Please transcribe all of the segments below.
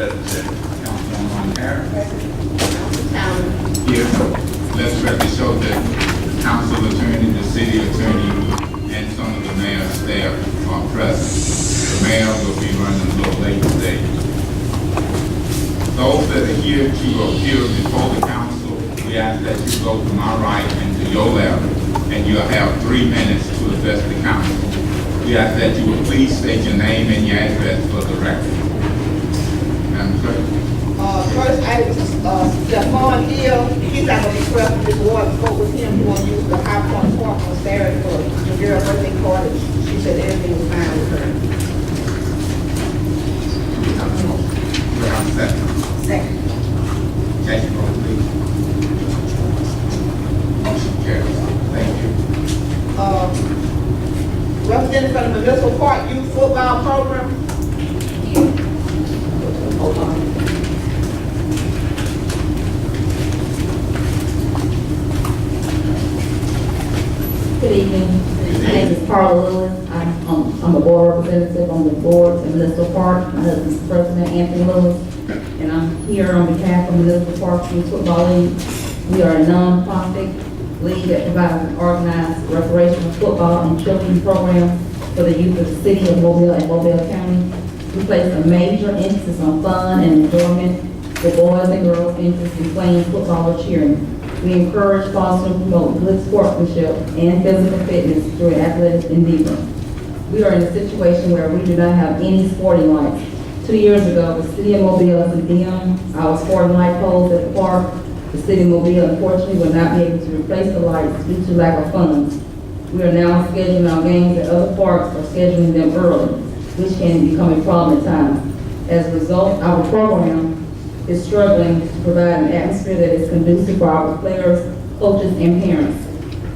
present. Councilwoman Harris. Councilwoman Here. Let's record show that the council attorney, the city attorney, and some of the mayor's staff are present. The mayor will be running a little late today. Those that are here to appear before the council, we ask that you go to my right and to your left, and you'll have 3 minutes to address the council. We ask that you would please state your name and your address for the record. Madam Clerk. First item, Stephon Hill, he's not gonna be present this board, spoke with him, he wants to use the High Point Park on Saturday for the girl birthday party. She said everything was fine with her. Do we have a motion? Do we have a second? Second. Case roll, please. Motion carries. Thank you. Representative from the Municipal Park Youth Football Program. Hold on. Good evening. My name is Carla Lewis. I'm a board representative on the board in Municipal Park. My husband's President Anthony Lewis, and I'm here on behalf of Municipal Park Youth Football League. We are a non-profit league that provides an organized recreational football and children's program for the youth of the city of Mobile and Mobile County. We place a major emphasis on fun and enjoyment for boys and girls interested in playing football or cheering. We encourage, foster, and promote good sportsmanship and physical fitness through an athletic endeavor. We are in a situation where we do not have any sporting lights. 2 years ago, the city of Mobile condemned our sporting light poles at the park. The city of Mobile unfortunately will not be able to replace the lights due to lack of funds. We are now scheduling our games at other parks or scheduling them early, which can become a problem at times. As a result, our program is struggling to provide an atmosphere that is conducive for our players, coaches, and parents.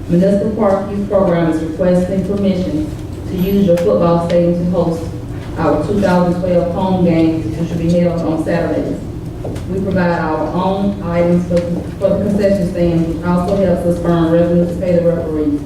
Municipal Park Youth Program is requesting permission to use your football stadium to host our 2012 home games, which will be held on Saturdays. We provide our own items for the concession stand, which also helps us earn revenue to pay the referees.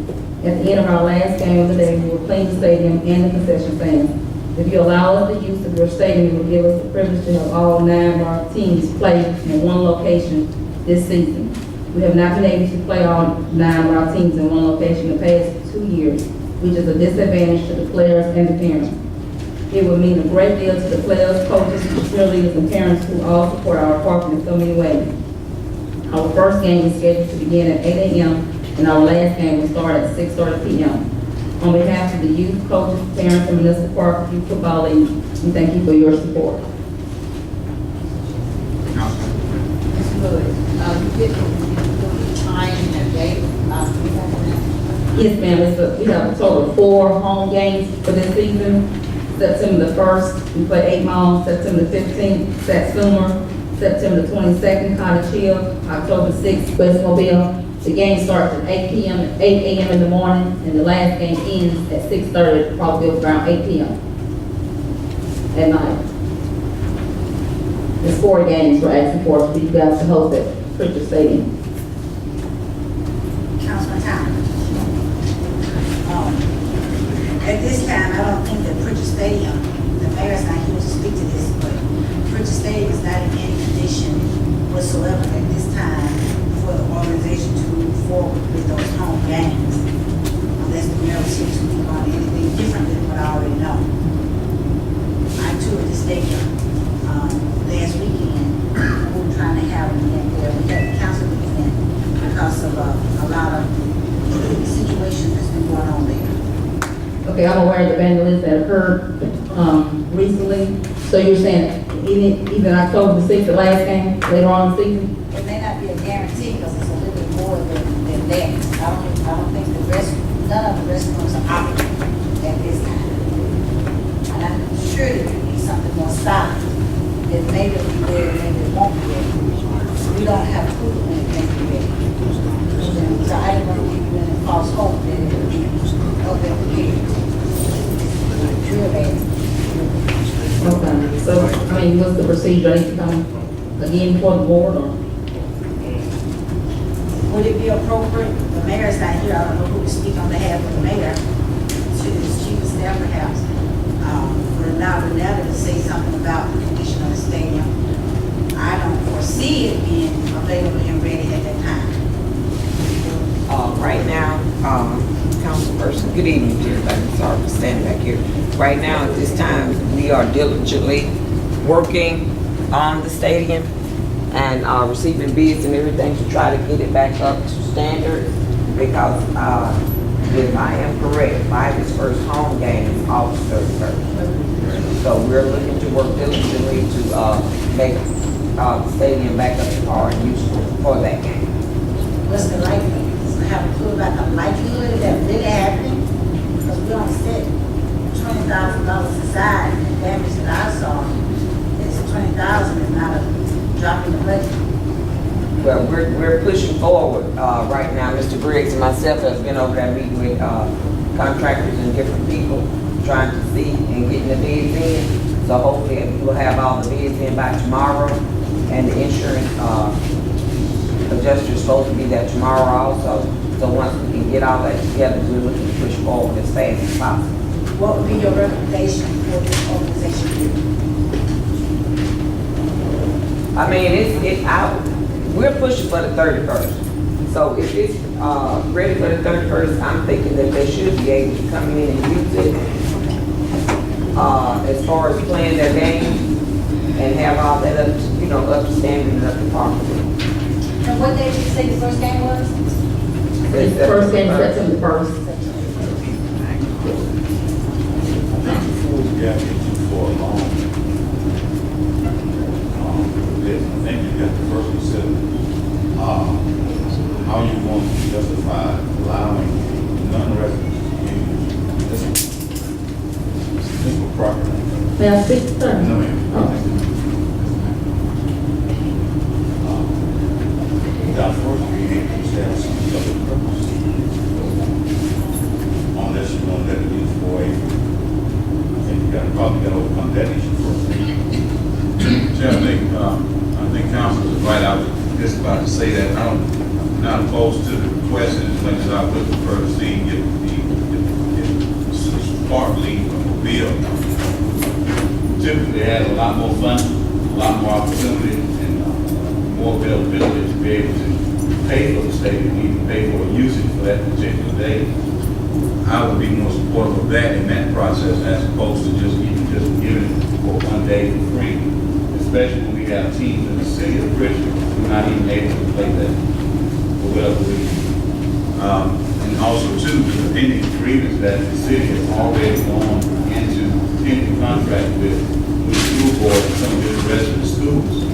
At the end of our last game of the day, we will clean the stadium and the concession stand. If you allow us the use of your stadium, you will give us the privilege to have all 9 of our teams play in one location this season. We have not been able to play all 9 of our teams in one location the past 2 years, which is a disadvantage to the players and the parents. It would mean a great deal to the players, coaches, cheerleaders, and parents who all support our park in so many ways. Our first game is scheduled to begin at 8 a.m. and our last game will start at 6:30 p.m. On behalf of the youth, coaches, parents, and Municipal Park Youth Football League, we thank you for your support. Council. Ms. Lewis, you did the time and date, Yes, ma'am. We have a total of 4 home games for this season. September the 1st, we play 8 Mile. September the 15th, Satsuma. September the 22nd, Cottage Hill. October 6th, West Mobile. The game starts at 8 a.m. in the morning, and the last game ends at 6:30, probably around 8 p.m. at night. There's 4 games we're asking for you guys to host at Pritchard Stadium. Councilman Thomas. At this time, I don't think that Pritchard Stadium, the mayor's not here to speak to this, but Pritchard Stadium is not in any condition whatsoever at this time for the organization to move forward with those home games, unless the mayor was here to move on anything different than what I already know. I toured the stadium last weekend. We were trying to have an event there. We had a council event because of a lot of situations that's been going on there. Okay, I'm aware of the vandalism that occurred recently. So you're saying even October the 6th, the last game, later on in the season? It may not be a guarantee because it's a little bit more than that. I don't think none of the restaurants are operating at this time. And I'm sure that you need something more solid. That maybe it'll be there, maybe it won't be there. We don't have proof when it can be ready. So I didn't want to give you any false hope that it will be prepared. Real bad. Okay, so, I mean, what's the procedure? I need to come again before the board, or? Would it be appropriate, the mayor's not here, I don't know who to speak on behalf of the mayor, to his chief of staff perhaps, would allow Renata to say something about the condition of the practice stadium. I don't foresee it being available and ready at that time. Right now, councilperson, good evening to everybody, sorry for standing back here. Right now, at this time, we are diligently working on the stadium and receiving bids and everything to try to get it back up to standard, because if I am correct, Ivy's first home game is August 31st. So we're looking to work diligently to make the stadium back up to par and useful for that game. What's the likelihood? Have a clue about the likelihood of that really happening? Because we only set $20,000 aside, and the damage that I saw is $20,000 is not a drop in the budget. Well, we're pushing forward right now. Mr. Briggs and myself have been over there meeting with contractors and different people, trying to see and getting the bids in. So hopefully we'll have all the bids in by tomorrow, and the insurance adjuster's supposed to be there tomorrow also. So once we can get all that together, we're looking to push forward as fast as possible. What would be your recommendation for this organization? I mean, it's out. We're pushing for the 31st. So if it's ready for the 31st, I'm thinking that they should be able to come in and use it as far as playing their game and have all that up to, up to standard and up to par. And what day did you say the first game was? It's the first game, September 1st. Yeah, for a long. I think you got the first one said, how you want to justify allowing non-residents to use this property? May I speak, sir? No, ma'am. Now, first, we need to have some other purpose. Unless you want that to be for I think you probably got to overcome that issue first. Chair, I think council is right. I was just about to say that I'm not opposed to the request as much as I would prefer to see get partly a bill. Typically had a lot more fun, a lot more opportunity, and more availability to be able to pay for the stadium, even pay for usage for that particular day. I would be more supportive of that in that process as opposed to just giving it for one day for free, especially when we have teams in the city of Richmond who are not even able to play that for whatever reason. And also too, the pending agreements that the city has already gone into pending contract with the school board and some of its resident schools.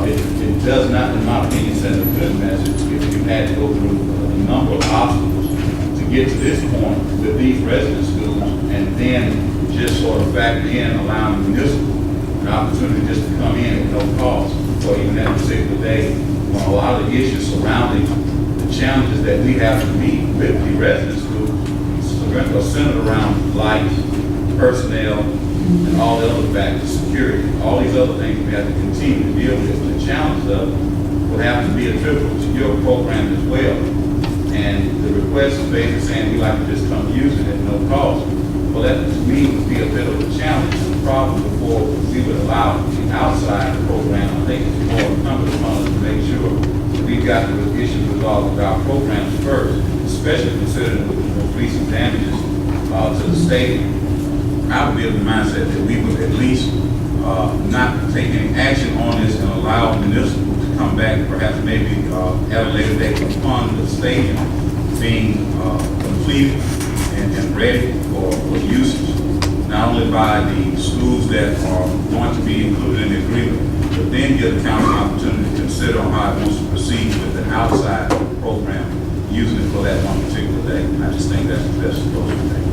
It does not, in my opinion, send a good message if you had to go through a number of obstacles to get to this point with these resident schools, and then just sort of factor in allowing municipal an opportunity just to come in at no cost for even that particular day on a lot of the issues surrounding the challenges that we have to meet with the resident schools are centered around lights, personnel, and all the other factors, security, all these other things we have to continue to deal with. The challenges of would have to be attributable to your program as well. And the request is basically saying we'd like to just come use it at no cost. Well, that to me would be a bit of a challenge and a problem before we would allow the outside program. I think it's more incumbent upon us to make sure that we've got the issues resolved with our programs first, especially considering the most recent damages to the stadium. I would be of the mindset that we would at least not take any action on this and allow municipal to come back, perhaps maybe at a later date upon the stadium being completed and ready for usage, not only by the schools that are going to be included in the agreement, but then give the council an opportunity to consider on how it wants to proceed with the outside program, using it for that one particular day. I just think that's the best approach to take.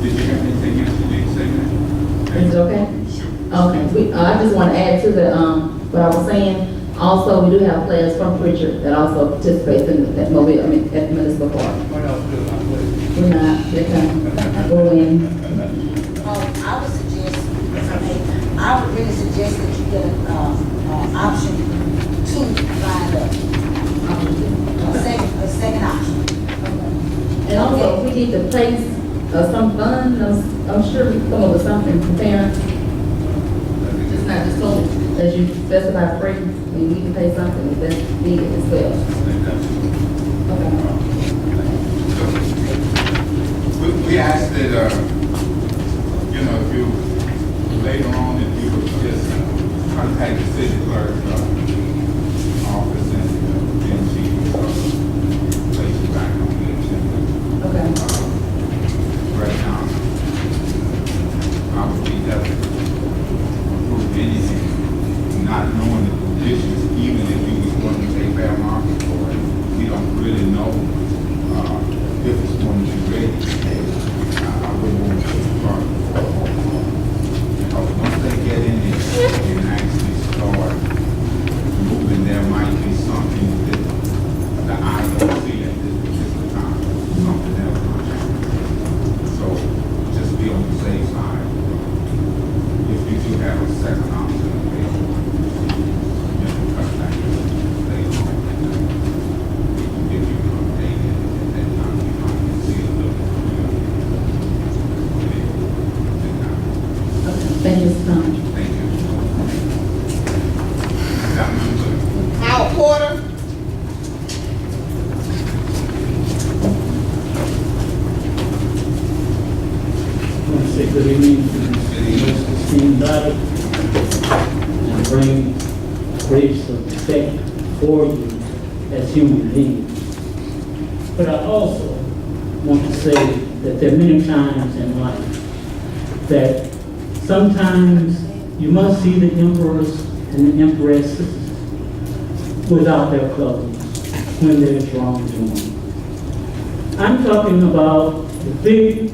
Did you have anything else you need to say, ma'am? Is it okay? Sure. Okay, I just want to add to the, what I was saying. Also, we do have players from Pritchard that also participate in at Mobile, at Municipal Park. What else do I put? We're not, they're coming, we'll win. I would suggest, if I may, I would really suggest that you get option 2 lined up. A second option. And also, we need to place some fund, I'm sure we come up with something for parents. Just not just told, as you specify free, I mean, we can pay something if that's needed as well. Okay. We ask that, if you, later on, if you would just contact the city clerk, office and then she place you back on the agenda. Okay. Right now, I would be definitely approve anything, not knowing the conditions, even if you was going to take fair market for it. We don't really know, if it's going to be ready. I wouldn't want to start. Because once they get in there and actually start moving, there might be something that the eye don't see at this particular time, something else might happen. So just be on the safe side. If you do have a second option available, cut back later on. We can give you an update at that time. You might see a little. Thank you, Mr. Thomas. Thank you. Councilmember Howard Porter, I want to say good evening to most esteemed body and bring grace of respect for you as human beings. But I also want to say that there are many times in life that sometimes you must see the emperors and the empresses without their clothes when there's wrongdoing. I'm talking about the big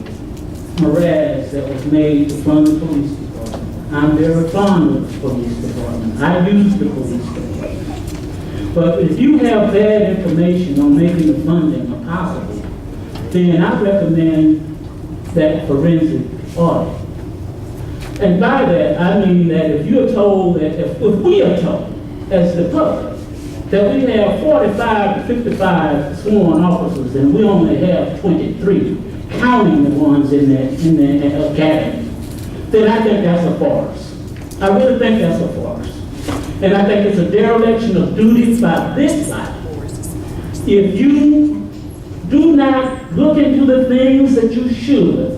morass that was made to fund the police department. I'm very fond of the police department. I use the police department. But if you have bad information on making the funding possible, then I recommend that forensic audit. And by that, I mean that if you're told that, if we are told, as the public, that we have 45 to 55 sworn officers and we only have 23, counting the ones in the academy, then I think that's a farce. I really think that's a farce. And I think it's a dereliction of duty by this body. If you do not look into the things that you should,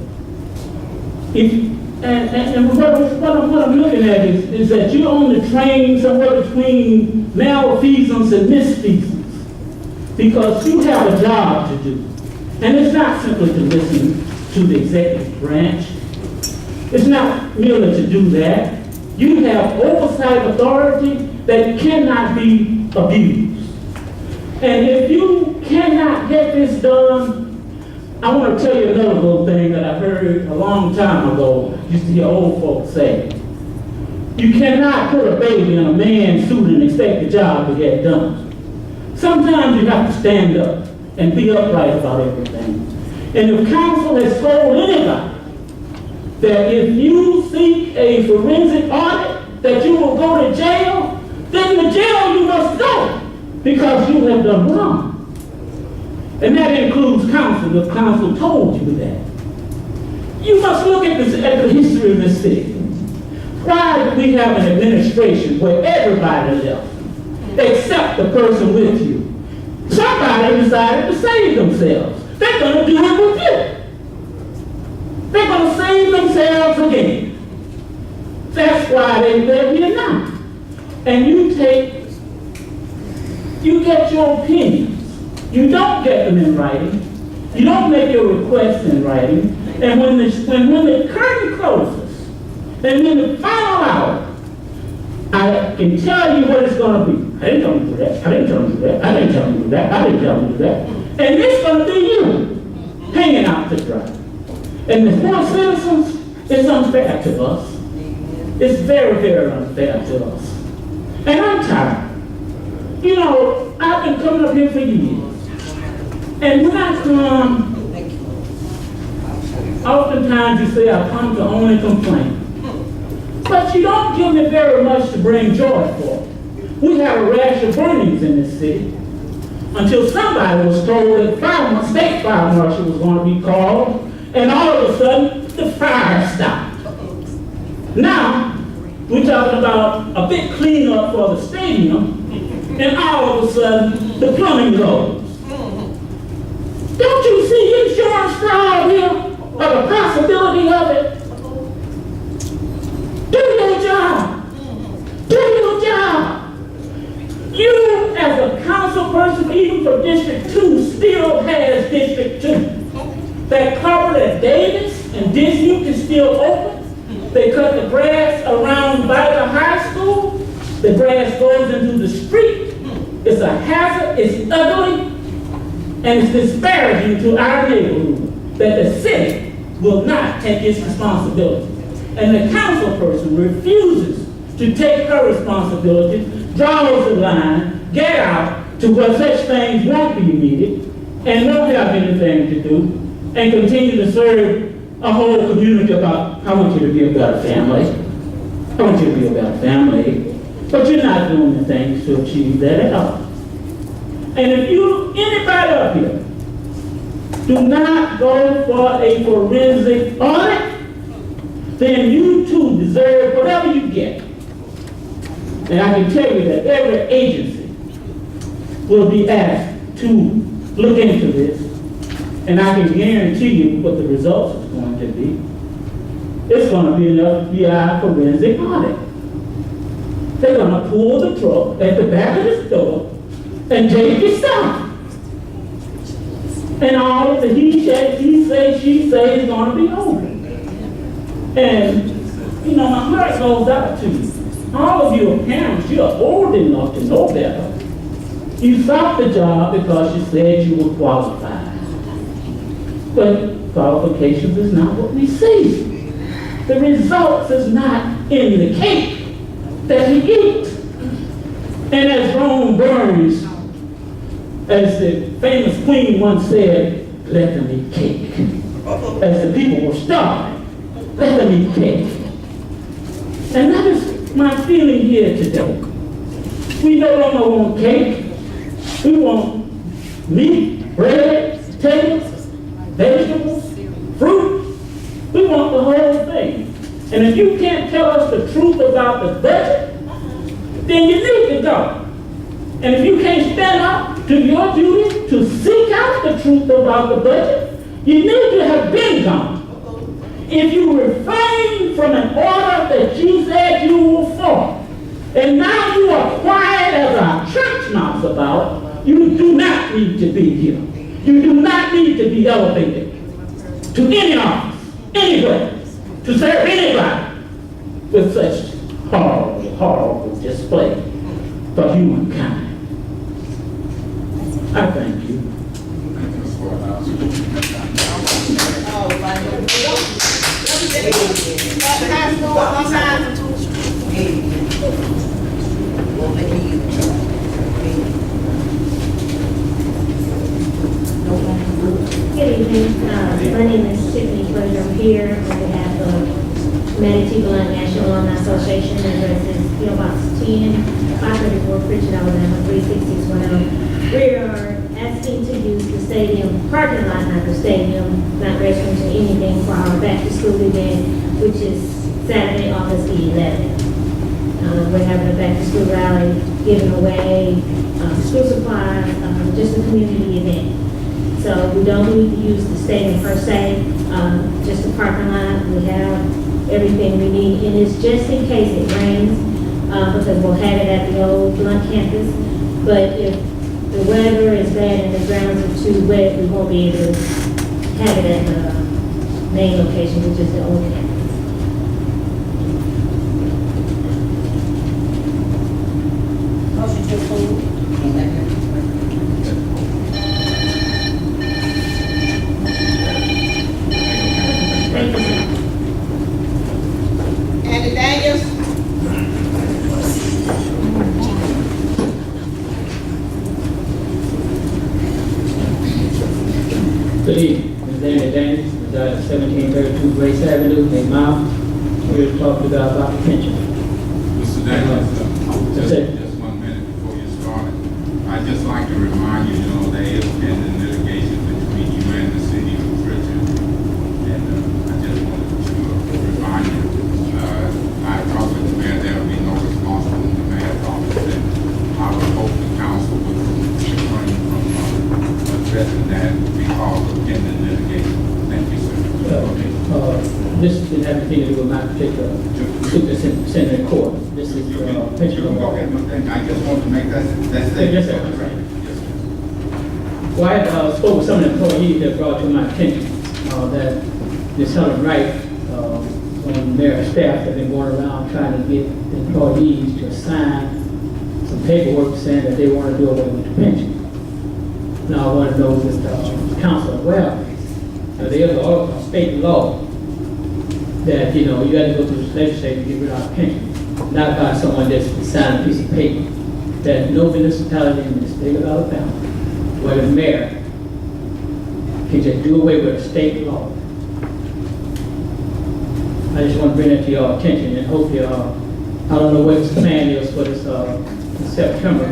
and what I'm looking at is that you're only trained somewhere between malfeasance and misfeasance because you have a job to do. And it's not simply to listen to the executive branch. It's not merely to do that. You have oversight authority that cannot be abused. And if you cannot get this done, I want to tell you another little thing that I heard a long time ago, used to hear old folks say. You cannot put a baby in a man's suit and expect the job to get done. Sometimes you have to stand up and be upright about everything. And if council has told anybody that if you seek a forensic audit, that you will go to jail, then the jail you must go because you have done wrong. And that includes counsel, if counsel told you that. You must look at the history of this city. Why do we have an administration where everybody left, except the person with you? Somebody decided to save themselves. They're going to do it with you. They're going to save themselves again. That's why they're here now. And you get your opinions. You don't get them in writing. You don't make your requests in writing. And when the curtain closes, and in the final hour, I can tell you what it's going to be. I didn't tell you to do that. I didn't tell you to do that. I didn't tell you to do that. I didn't tell you to do that. And it's going to be you hanging out to dry. And the poor citizens, it's unfair to us. It's very, very unfair to us. And I'm tired. You know, I've been coming up here for years. And when I come, oftentimes you say I come to only complain. But you don't give me very much to bring joy for. We have a rash of burnings in this city. Until somebody was told that state fire marshal was going to be called, and all of a sudden, the fire stopped. Now, we're talking about a big cleanup for the stadium, and all of a sudden, the plumbing goes. Don't you see insurance fraud here, or the possibility of it? Do your job. Do your job. You, as a council person, even for District 2, still has District 2. That cupboard at Davis and Disney is still open. They cut the grass around by the high school. The grass goes into the street. It's a hazard, it's ugly, and it's disparaging to our neighborhood that the city will not take its responsibility. And the council person refuses to take her responsibility, draws the line, get out to where such things won't be needed, and won't have anything to do, and continue to serve a whole community about, I want you to be a better family. I want you to be a better family. But you're not doing the things to achieve that at all. And if you, anybody up here, do not go for a forensic audit, then you too deserve whatever you get. And I can tell you that every agency will be asked to look into this, and I can guarantee you what the results is going to be. It's going to be an FBI forensic audit. They're going to pull the truck at the back of the store and take your stuff. And all of the he said, she say is going to be over. And, you know, my heart goes out to you. All of you are parents, you are old enough to know better. You sought the job because you said you were qualified. But qualifications is not what we see. The results is not in the cake that we eat. And as Rome Burns, as the famous queen once said, let them eat cake. As the people were starving, let them eat cake. And that is my feeling here today. We no longer want cake. We want meat, bread, potatoes, vegetables, fruit. We want the whole thing. And if you can't tell us the truth about the budget, then you need to go. And if you can't stand up to your duty to seek out the truth about the budget, you need to have been gone. If you refrain from an order that you said you were for, and now you are quiet as a church mouse about, you do not need to be here. You do not need to be elevated to any office, anywhere, to serve anybody with such horrible, horrible display for humankind. I thank you. High school, one time. Good evening. My name is Tiffany Pleasure. I'm here on behalf of Manatee Blunt National Alumni Association. Address is PO Box 10, 534 Pritchard, Alabama 36610. We are asking to use the stadium parking lot, not the stadium, not restrooms or anything, for our back to school event, which is Saturday, August the 11th. We're having a back to school rally, giving away school supplies, just a community event. So we don't need to use the stadium per se, just the parking lot. We have everything we need, and it's just in case it rains, because we'll have it at the old Blunt campus. But if the weather is bad and the grounds are too wet, we won't be able to have it at the main location, which is the old campus. Motion to approve. Thank you, sir. Andy Daniels? Good evening. Ms. Andy Daniels, reside at 1732 Grace Avenue, in Mount. We're talking about the pension. Mr. Daniels, That's it. just 1 minute before you start. I'd just like to remind you, there is pending litigation between you and the city of Pritchard. pending litigation. Thank you, sir. This didn't have anything to do with my particular suit that's in court. This is, You pension can go law. ahead, but then I just want to make that statement. Yes, sir. Well, I spoke with some of the employees that brought to my attention, that there's something right, on their staff that been going around trying to get the employees to sign some paperwork saying that they want to do away with the pension. Now, I want to know if the council well, there's a state law that, you got to go through the legislature to get rid of our pension, not by someone that's signed a piece of paper, that no municipality in the state of Alabama, where the mayor can just do away with a state law. I just want to bring that to your attention and hope you, I don't know what his plan is for this, in September,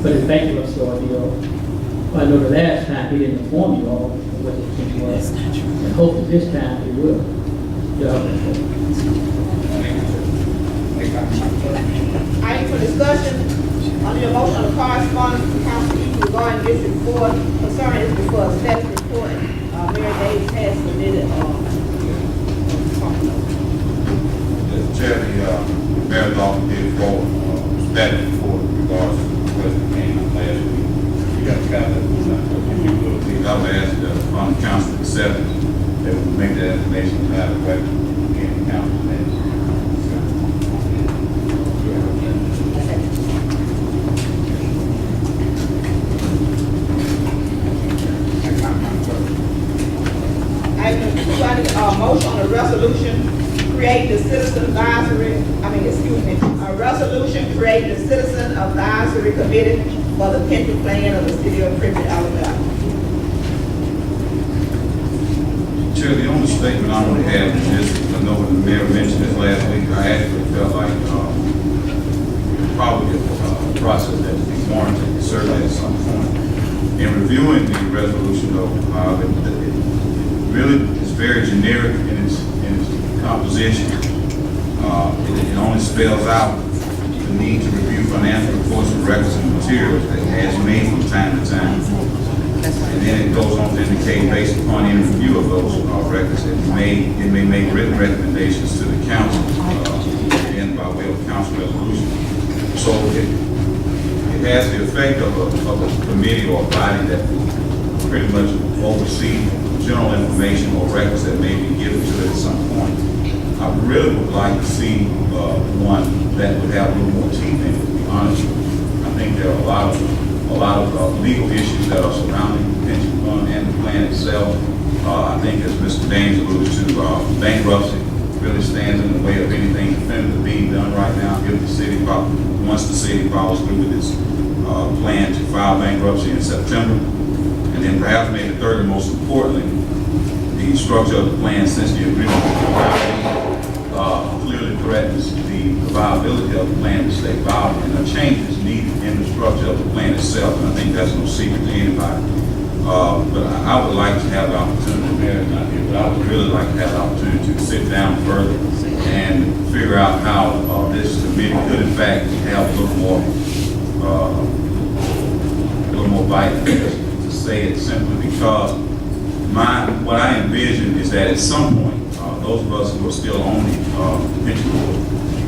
for his bankruptcy ordeal. I know the last time he didn't inform you all of what his pension was. And hopefully this time he will. Item for discussion, on the motion on the correspondence to council regarding this report, concerning this report, status report, Mary Davis has submitted, Mr. Chair, the mayor's office did forward status report in regards to the request that came up last week. You got to count that. If you will, please, I would ask the council to accept it, that we make that information out of record in the council. Motion on a resolution creating the citizen advisory, a resolution creating the citizen advisory committee for the pension plan of the city of Pritchard, Alabama. Chair, the only statement I want to have is this. I know when the mayor mentioned this last week, I actually felt like probably a process that would be warranted, certainly at some point. In reviewing the resolution, though, it really is very generic in its composition. It only spells out the need to review financial reports and records and materials that it has made from time to time. And then it goes on to indicate, based upon any review of those records, it may make written recommendations to the council, again by way of council resolution. So it has the effect of a committee or a body that will pretty much oversee general information or records that may be given to it at some point. I really would like to see one that would have a little more teeth in it, to be honest with you. I think there are a lot of legal issues that are surrounding the pension fund and the plan itself. I think, as Mr. Daines alluded to, bankruptcy really stands in the way of anything definitive being done right now. If the city, once the city follows through with its plan to file bankruptcy in September, and then perhaps maybe third and most importantly, the structure of the plan since the agreement clearly threatens the viability of the plan to stay viable, and a change is needed in the structure of the plan itself, and I think that's no secret to anybody. But I would like to have the opportunity, the mayor's not here, but I would really like to have the opportunity to sit down further and figure out how this committee could in fact have a little more bite, to say it simply because what I envision is that at some point, those of us who are still on the pension board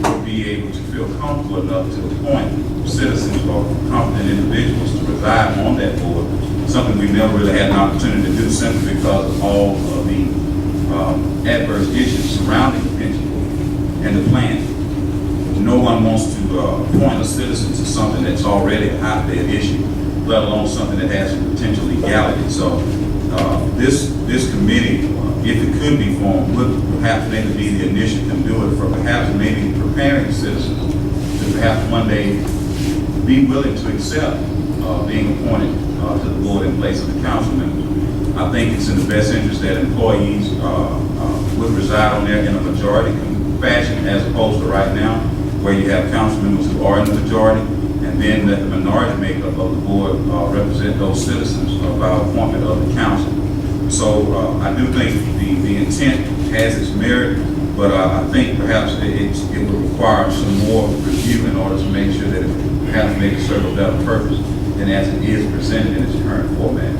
will be able to feel comfortable enough to the point citizens or competent individuals to reside on that board, something we never really had an opportunity to do simply because of all of the adverse issues surrounding the pension board and the plan. No one wants to appoint a citizen to something that's already a hotbed issue, let alone something that has potential legality. So this committee, if it could be formed, would perhaps maybe be the initial conduit for perhaps maybe preparing citizens to perhaps one day be willing to accept being appointed to the board in place of the council members. I think it's in the best interest that employees would reside on there in a majority fashion as opposed to right now, where you have council members who are in the majority, and then let the minority makeup of the board represent those citizens by appointment of the council. So I do think the intent has its merit, but I think perhaps it would require some more review in order to make sure that it perhaps may serve a better purpose. than as it is presented in its current format.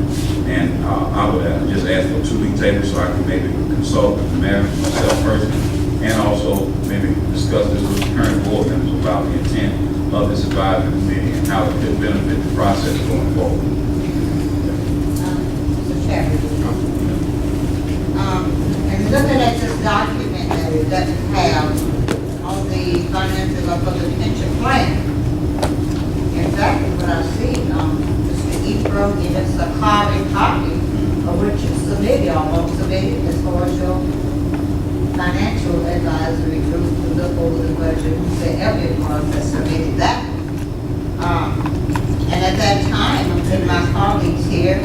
And I would just ask for a 2-week table so I can maybe consult with the mayor, myself personally, and also maybe discuss this with the current board members about the intent of this advisory committee and how it could benefit the process going forward. Mr. Chairman. And looking at this document that it doesn't have on the finances of the pension plan, exactly what I see, Mr. Ebro gave us a copy of what you submitted, almost submitted as far as your financial advisory group to look over the budget, say every month that submitted that. And at that time, and my colleagues here,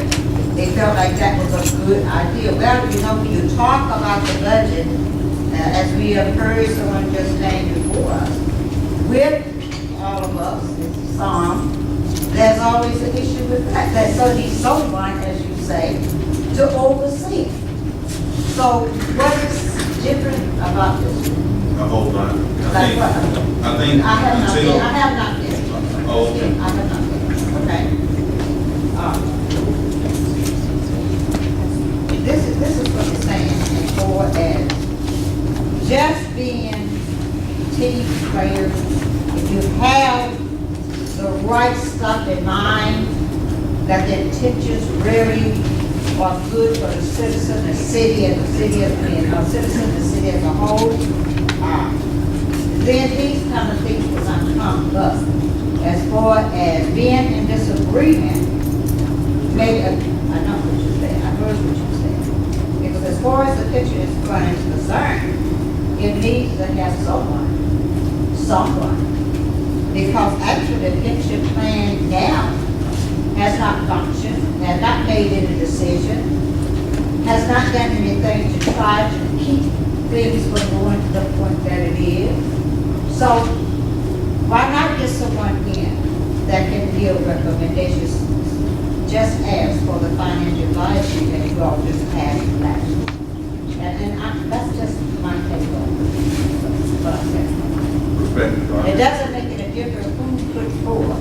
they felt like that was a good idea. Well, you know, when you talk about the budget, as we have heard someone just named before us, with all of us, some, there's always an issue with that. That so needs someone, as you say, to oversee. So what is different about this? A whole lot. Like what? I think I have not until. been, I have not been. Oh, okay. I have not been, okay. This is what it's saying, as far as just being team players, if you have the right stuff in mind, that the intentions really are good for the citizen, the city, and the city as citizen, the city as a whole, then these kind of things will not come up. As far as being in disagreement, maybe, I know what you said, I heard what you said. Because as far as the picture is concerned, it needs to have someone. Because actually the pension plan now has not functioned, has not made any decision, has not done anything to try to keep things from going to the point that it is. So why not get someone in that can give recommendations, just as for the financial advisory that you all just passed last year? That's just my take on what I'm saying. It doesn't make any difference who put forward.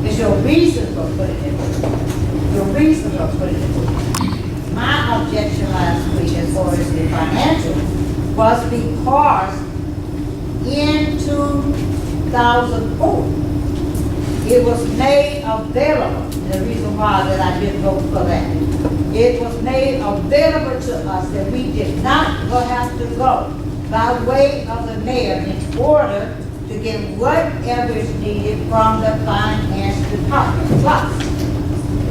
It's your reason for putting it forward. Your reason for putting it forward. My objection last week as far as the financial was because in 2004, it was made available. And the reason why that I didn't vote for that, it was made available to us that we did not have to go by way of the mayor in order to get whatever is needed from the finance department. Plus,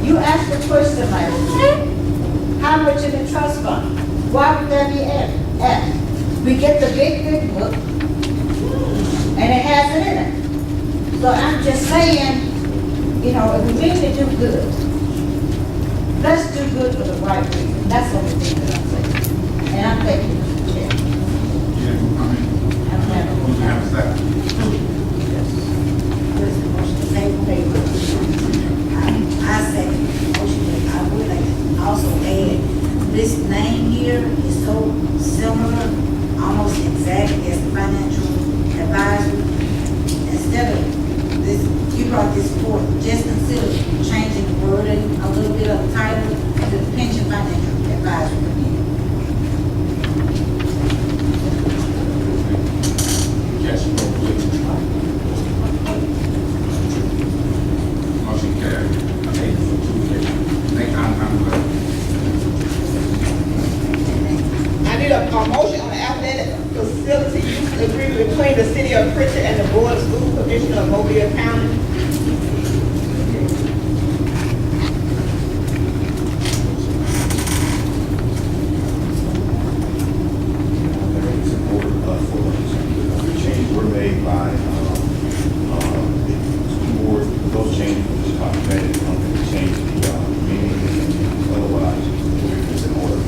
you asked the question, Michael, how much in the trust fund? Why would that be asked? We get the big book, and it has it in it. So I'm just saying, you know, if we really do good, let's do good for the right reason. That's the only thing that I'm saying. And I'm thanking you, Mr. Chair. Who's have a second? I second the motion. I would like to also add, this name here is so similar, almost exact as the financial advisor. Instead of this, you brought this forth, just consider changing the wording a little bit of the title to the pension financial advisory committee. Yes, vote please. Motion carried. Okay, I'm good. I need a motion on the athletic facility use agreement between the city of Pritchard and the Board of School Commissioner of Mobile County. Changes were made by the school board. Those changes were just automatic. They changed the meaning. Otherwise, it's in order.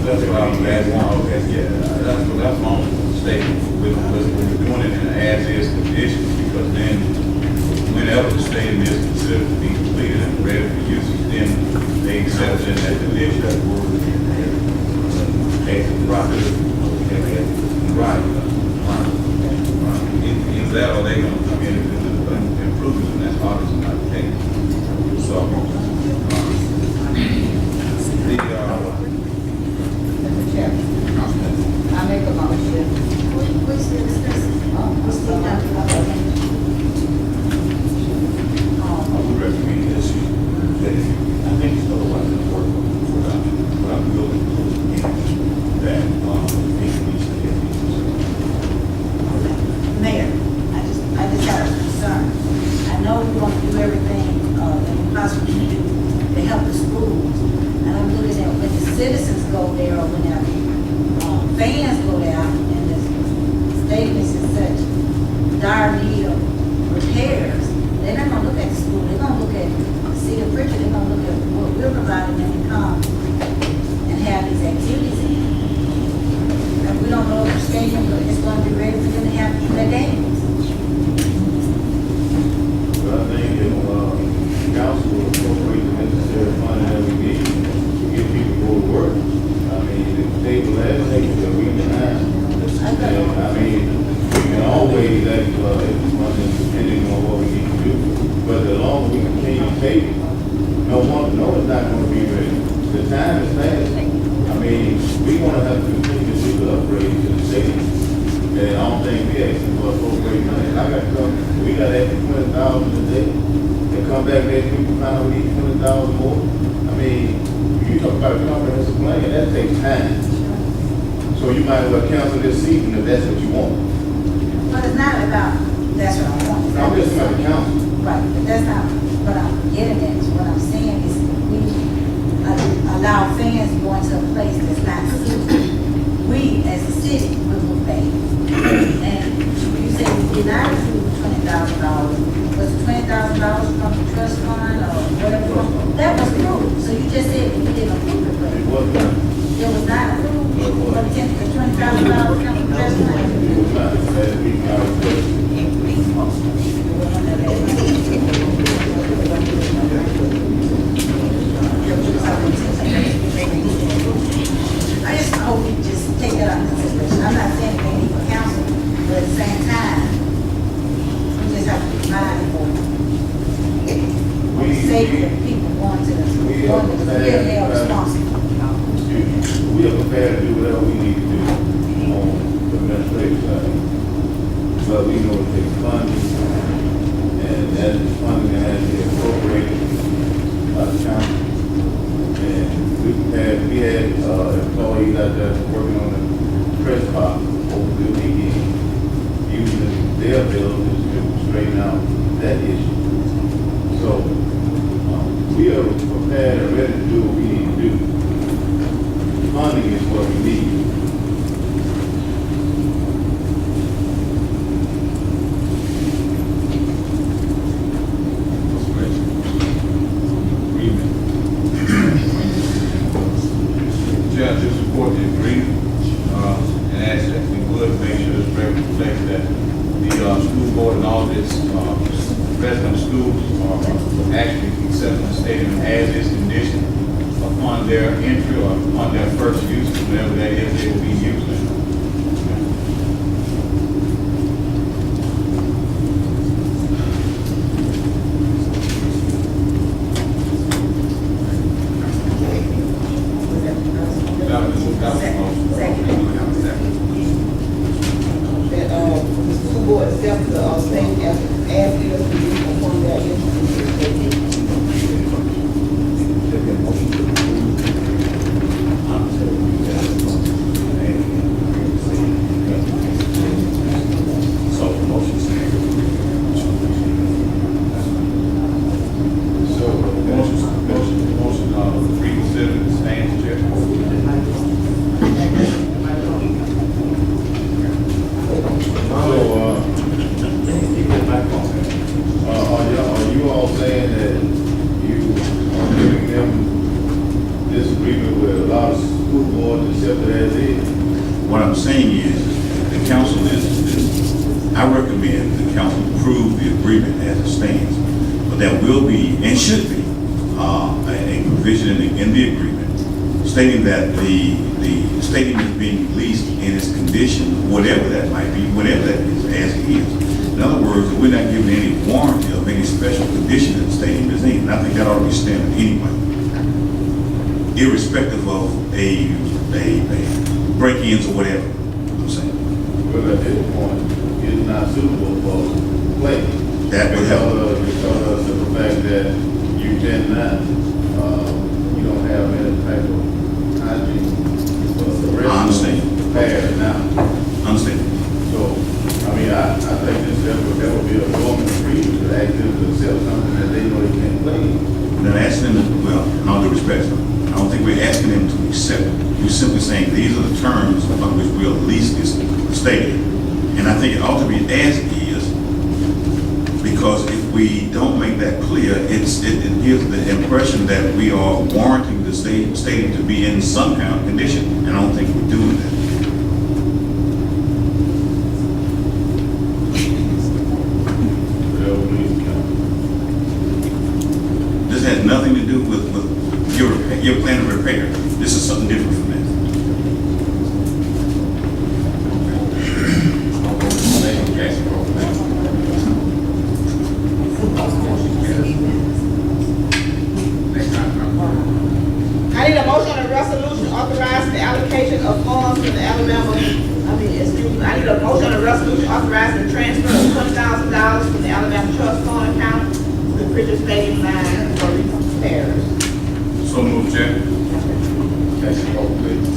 That's what I'm asking. Okay, yeah, that's my own statement. We're doing it in an as-is condition, because then whenever the stadium is considered to be completed and ready for use, then they accept it in that condition. Right. Is that, or they gonna come in and do the improvements, and that's obviously not the case. So, Mr. Chairman, I make a motion. We still discussing. We still not I would recommend this, that if, I think it's otherwise going to work for adoption, but I'm building in that, it needs to get these. Mayor, I just have a concern. I know we want to do everything that we possibly can do to help the schools. And I'm looking at when the citizens go there, or when their fans go there, and the stadium is in such dire need of repairs, they're not gonna look at the school, they're gonna look at the city of Pritchard, they're gonna look at what we're providing them to come and have these activities in. And we don't know if the stadium is gonna be ready for them to have their games. But I think if, council will appropriate the necessary funding that we need to get people to go to work. I mean, if they will ask, that we can ask. I mean, we can always ask, funding depending on what we need to do. But as long as we continue to take it, no it's not gonna be ready. The time is past. I mean, we wanna have to continue to do the upgrades to the stadium. And I don't think we asking for appropriate money. I got come, we got extra 20,000 a day. They come back next week and find out we need 20,000 more. I mean, you talk about a comprehensive plan, that takes time. So you might as well cancel this season if that's what you want. But it's not about, that's what I want. I'm just about to council. Right, but that's not what I'm getting at. What I'm saying is we allow fans to go into a place that's not suitable. We, as a city, will pay. And you say we did not approve $20,000. Was it $20,000 from the trust fund or whatever? That was approved. So you just said we didn't approve it, but It was not. it was not approved. But the $20,000 come from the trust fund. It was not. Last week, I was I just hope you just take that out of consideration. I'm not saying anything for council, but at the same time, we just have to be mindful of the safety of people going to the field, they are responsible. We are prepared to do whatever we need to do on the administrative side. But we know it takes funding, and that is funding that has to be appropriated by the council. And we had employees out there working on the press box over the weekend, using their bills to straighten out that issue. So, we are prepared and ready to do what we need to do. Funding is what we need. Judge, to support the agreement, and ask that we would make sure this record reflects that the school board and all of its resident schools are actually accepting the stadium as is condition upon upon their entry or upon their first use, whatever that is, they will be using. That, the school board accepts the, state as is upon their entry. So, motion So, motion, reconsider stands, Chair. Are you all saying that you are giving them this agreement with a lot of school boards accepted as is? What I'm saying is, the council I recommend the council approve the agreement as it stands. But there will be, and should be, a provision in the agreement stating that the stadium is being leased in its condition, whatever that might be, whatever that is, as it is. In other words, we're not giving any warranty of any special condition that the stadium is in. And I think that ought to be standard anyway, irrespective of a break-ins or whatever. I'm saying Well, at this point, it's not suitable for play. that would help. Because of the fact that you cannot, you don't have any type of hygiene. I understand. Prepared now. Understand? So, I mean, I think that would be a normal freedom to ask them to accept something that they know they can't play. We're not asking them to, well, in all due respect, I don't think we're asking them to accept it. We're simply saying these are the terms upon which we'll lease this stadium. And I think it ought to be as is, because if we don't make that clear, it gives the impression that we are warranting the stadium to be in some kind of condition. And I don't think we're doing that. This has nothing to do with your plan of repair. This is something different from that. I need a motion on a resolution authorizing the allocation of funds to the Alabama, I need a motion on a resolution authorizing the transfer of $20,000 from the Alabama Trust Fund account to the Pritchard Stadium line for repairs. So moved, Chair. Case vote, please.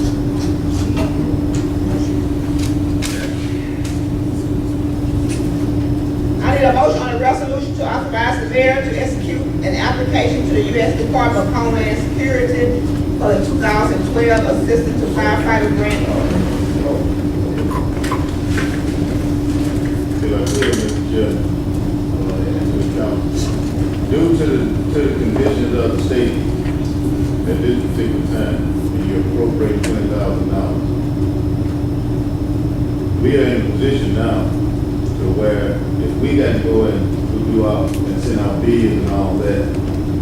I need a motion on a resolution to authorize the mayor to execute an application to the U.S. Department of Homeland Security for the 2012 Assistant to Firefighter Grant. If I could, Mr. Judge, and to the council, due to the conditions of the state at this particular time, and you appropriate $20,000, we are in a position now to where if we got to go and do our, and send out bids and all that,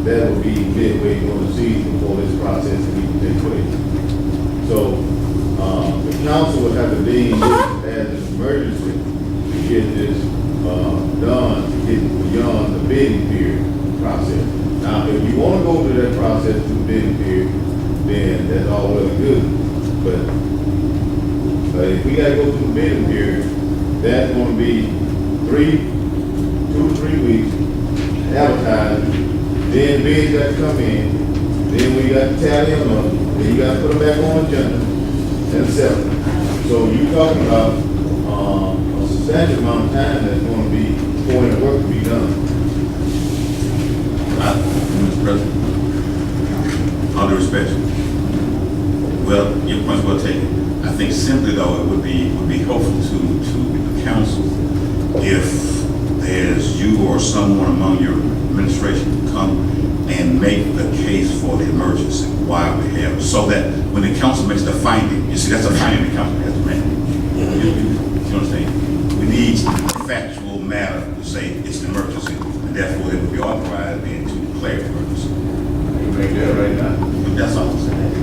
that would be midway during the season before this process can even take place. So, the council would have to deem this as an emergency to get this, done, to get beyond the bidding period process. Now, if you wanna go through that process through the bidding period, then that's all well and good. But if we gotta go through the bidding period, that's gonna be 2 to 3 weeks advertising, then bids got to come in, then we got to tally them up, then you got to put them back on the agenda and sell them. So you talking about, a substantial amount of time that's going to be before the work to be done. Mr. President, all due respect, well, your point's well taken. I think simply though, it would be helpful to the council if there's you or someone among your administration to come and make the case for the emergency, why we have, so that when the council makes the finding, you see, that's a finding the council has to make. You understand? We need a factual matter to say it's an emergency, and therefore it would be authorized then to declare emergency. You make that right now. That's all I'm saying.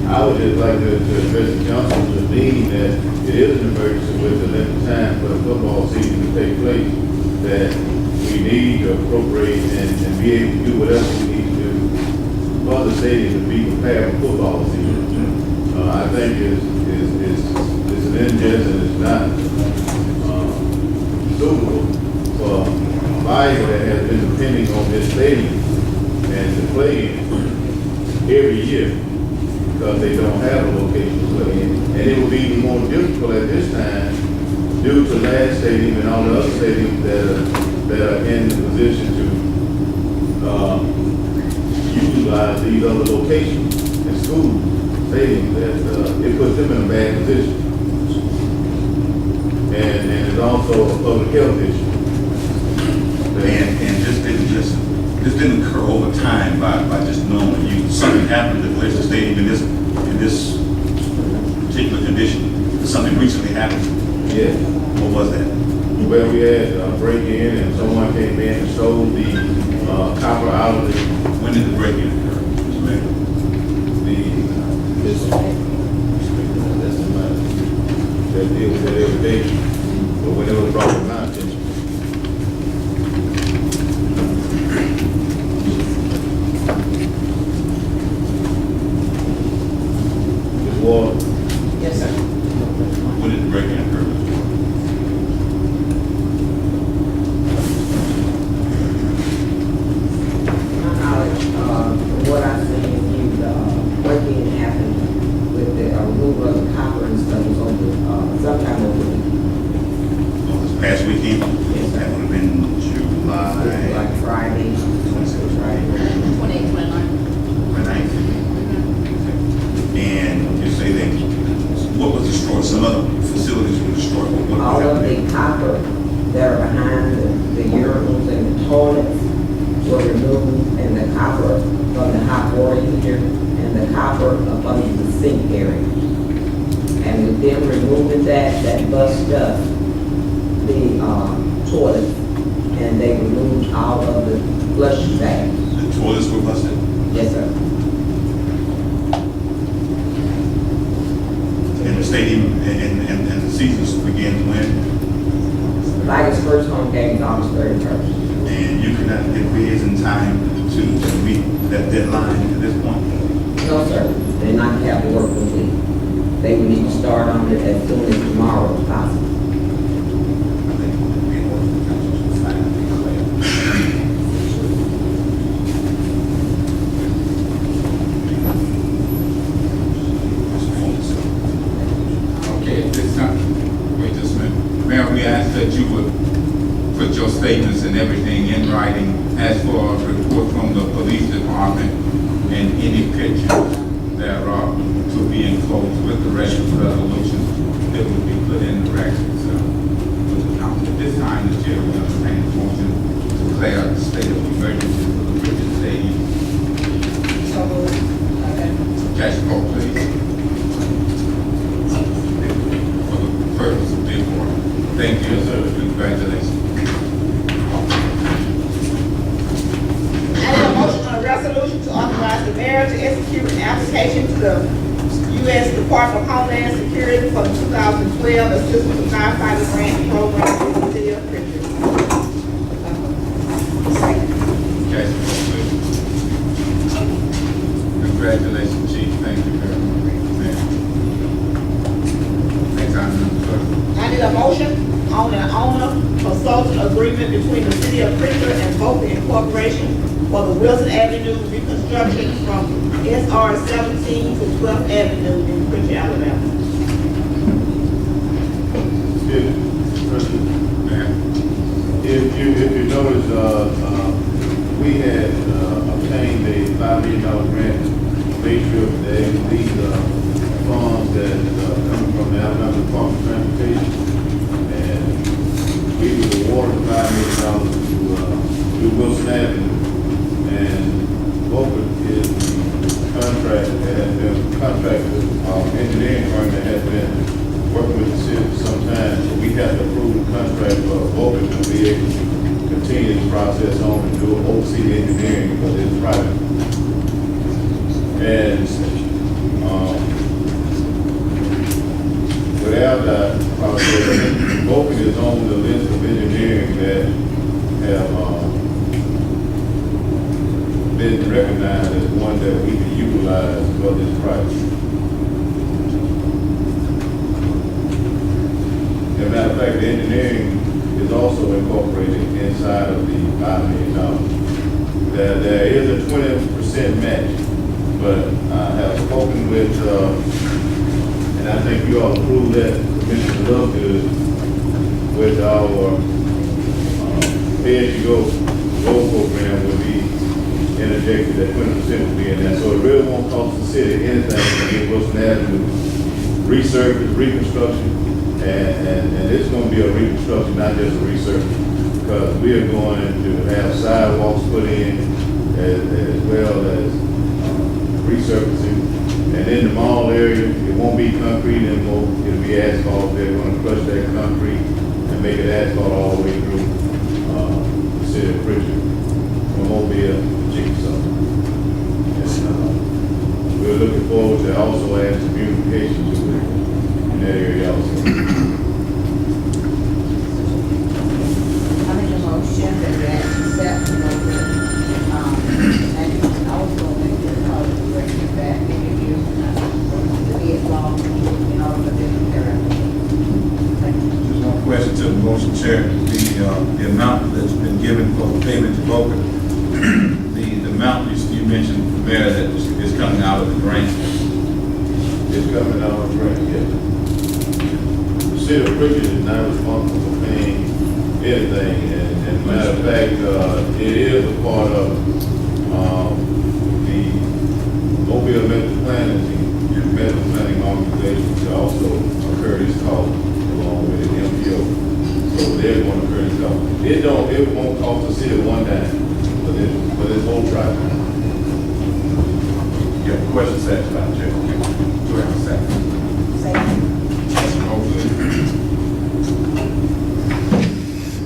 I would just like to address the council to deem that it is an emergency with the length of time for the football season to take place, that we need to appropriate and be able to do whatever we need to do for the stadium to be prepared for football season. I think it's an injustice and it's not suitable for a body that has been depending on this stadium and to play in every year, because they don't have a location to play in. And it will be even more difficult at this time due to last stadium and all the other stadiums that are in the position to utilize these other locations and school stadiums, that it puts them in a bad position. And it's also a public health issue. And this didn't occur over time by just knowing something happened to Glacier Stadium in this particular condition. Something recently happened. Yeah. What was that? Well, we had a break-in and someone came in and stole the copper out of the. When did the break-in occur, Mr. Mayor? That deal with that every day, but when it was brought to my attention. Ms. Ward? Yes, sir. When did the break-in occur, Mr. Ward? My knowledge, from what I've seen, the break-in happened with the removal of the copper and stuff was over, sometime over the weekend. Oh, this past weekend? Yes, sir. That would have been July Like Friday, 26th, Friday. 28, 29. 9th. And you say that, what was destroyed? Some other facilities were destroyed. What All of happened? the copper that are behind the urinals and the toilets were removed, and the copper from the hot water heater and the copper up under the sink area. And with them removing that bust up the toilet, and they removed all of the flush bags. The toilets were busted? Yes, sir. And the stadium and the seasons begins when? Tigers' first home game is August 31st. And you could not get bids in time to meet that deadline at this point? No, sir. They're not have the work complete. They would need to start on it as soon as tomorrow if possible. I think it would be in order for council to find Okay, at this time, wait just a minute. Mayor, we ask that you would put your statements and everything in writing, as for a report from the police department and any pictures that are to be enclosed with the rest of the resolution that would be put in the records with the council. At this time, the chair will entertain a motion to declare the state of emergency for the Bridget Stadium. So moved. Okay. Cash vote, please. For the purpose of this order. Thank you, sir. Congratulations. I need a motion on a resolution to authorize the mayor to execute an application to the U.S. Department of Homeland Security for the 2012 Assistance to Firefighter Grant Program in the city of Pritchard. Cash vote, please. Congratulations, Chief. Thank you very much. Next item, Mr. Clerk. I need a motion on an owner consultant agreement between the city of Pritchard and Boca Incorporation for the Wilson Avenue reconstruction from SR 17 to 12th Avenue in Pritchard, Alabama. If you notice, we had obtained a $5 million grant from Baytrip. These funds that come from the Alabama Department of Transportation. And we were awarded $5 million to Wilson Avenue. And Boca is the contract that has been contracted, engineering firm that has been working with the city for some time. So we have to approve the contract for Boca to be able to continue this process on and do oversee the engineering because it's private. And, without that, Vulcan is on the list of engineering that have, been recognized as one that we can utilize for this project. As a matter of fact, the engineering is also incorporated inside of the $5 million. There is a 20% match, but I have spoken with, and I think you all approved that, Commissioner Lovegood, with our pay-as-you-go road program will be interjected, that 20% will be in there. So it really won't cost the city anything to get Wilson Avenue resurfaced, reconstruction, and it's gonna be a reconstruction, not just a resurface, because we are going to have sidewalks put in as well as resurfacing. And in the mall area, it won't be concrete anymore, it'll be asphalt. They're gonna crush that concrete and make it asphalt all the way through, the city of Pritchard, from Mobile, Chickasaw. And, we're looking forward to also add some beautification to it in that area also. I make a motion that we accept, and also make the direction back, maybe you, to be involved in all of the different areas. Thank you. Just one question to the motion, Chair. The amount that's been given for payment to Vulcan, the amount you mentioned, Mayor, that is coming out of the grant. It's coming out of grant, yes. The city of Pritchard is not responsible for paying anything, and matter of fact, it is a part of, the Mobile Metro Planning Team, and Metro Planning Organization to also incur this cost along with the MPO. So they're going to incur this cost. It won't cost the city one dime for this whole project. Yeah, question satisfied, Chair. Do I have a second? Second. Mr. Mosley.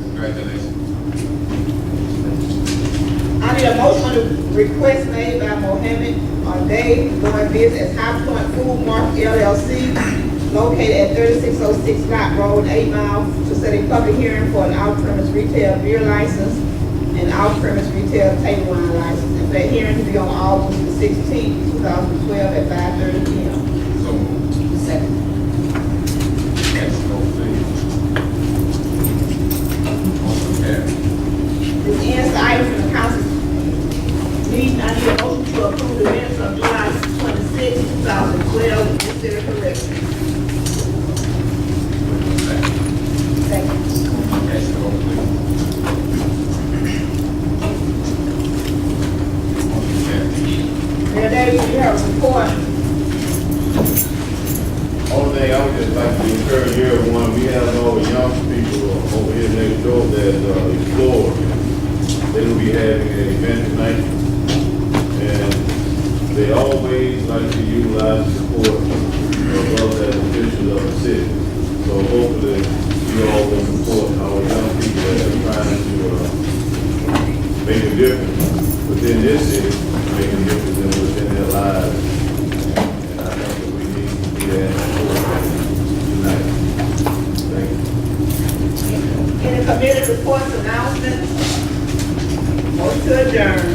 Congratulations. I need a motion on the request made by Mohammed Dave doing business as High Point Food Mart LLC, located at 3606 Lot Road, 8 miles, to set a public hearing for an off-premise retail beer license and off-premise retail table wine license. And for that hearing to be on August the 16th, 2012 at 5:30 p.m. So moved. Second. Yes, Mosley. Motion carries. This ends the item from the council meeting. I need a motion to approve the minutes of July 26, 2012, with necessary corrections. Second. Yes, Mosley. Motion carries. Mayor Davis, you have a report. Only thing I would just like to encourage everyone, we have all the young people over here next door that explore. They will be having an event tonight. And they always like to utilize the support of us as officials of the city. So hopefully you all will support our young people that are trying to make a difference within this city, make a difference within their lives. And I think that we need to do that tonight. Thank you. Any committee reports, announcements? Motion to adjourn.